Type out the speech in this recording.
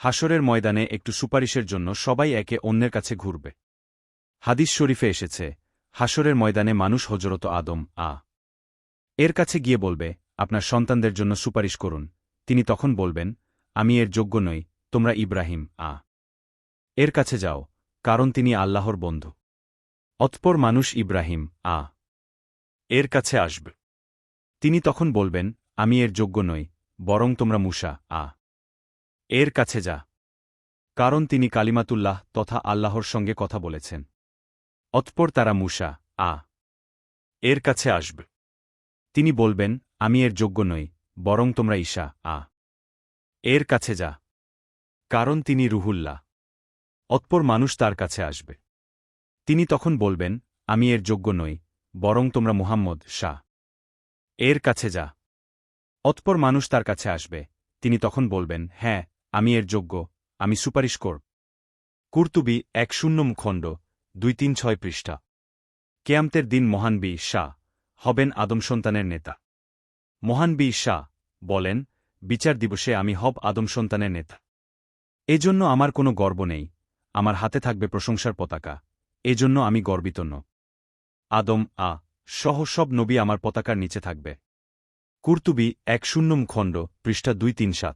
হাসরের ময়দানে একটু সুপারিশের জন্য সবাই একে অন্যের কাছে ঘুরবে। হাদিস শরীফে এসেছে, হাসরের ময়দানে মানুষ হযরত আদম এর কাছে গিয়ে বলবে, আপনার সন্তানদের জন্য সুপারিশ করুন। তিনি তখন বলবেন, আমি এর যোগ্য নই, তোমরা ইব্রাহিম এর কাছে যাও, কারণ তিনি আল্লাহর বন্ধু। অতঃপর মানুষ ইব্রাহিম এর কাছে আসবে। তিনি তখন বলবেন, আমি এর যোগ্য নই, বরং তোমরা মূসা এর কাছে যা, কারণ তিনি কালিমাতুল্লাহ তথা আল্লাহর সঙ্গে কথা বলেছেন। অতঃপর তারা মূসা এর কাছে আসবে। তিনি বলবেন, আমি এর যোগ্য নই, বরং তোমরা ঈসা এর কাছে যা, কারণ তিনি রুহুল্লাহ। অতঃপর মানুষ তার কাছে আসবে। তিনি তখন বলবেন, আমি এর যোগ্য নই, বরং তোমরা মুহাম্মদ এর কাছে যা। অতঃপর মানুষ তার কাছে আসবে। তিনি তখন বলবেন, হ্যাঁ, আমি এর যোগ্য, আমি সুপারিশ করব। কুরতুবী ১০ খণ্ড ২৩৬ পৃষ্ঠা। কেয়ামতের দিন মহান বি হবেন আদম সন্তানের নেতা। মহান বি বলেন, বিচার দিবসে আমি হব আদম সন্তানের নেতা। এজন্য আমার কোনো গর্ব নেই, আমার হাতে থাকবে প্রশংসার পতাকা, এজন্য আমি গর্বিত ন। আদম সহ সব নবী আমার পতাকার নিচে থাকবে। কুরতুবী ১০ খণ্ড পৃষ্ঠা ২৩৭।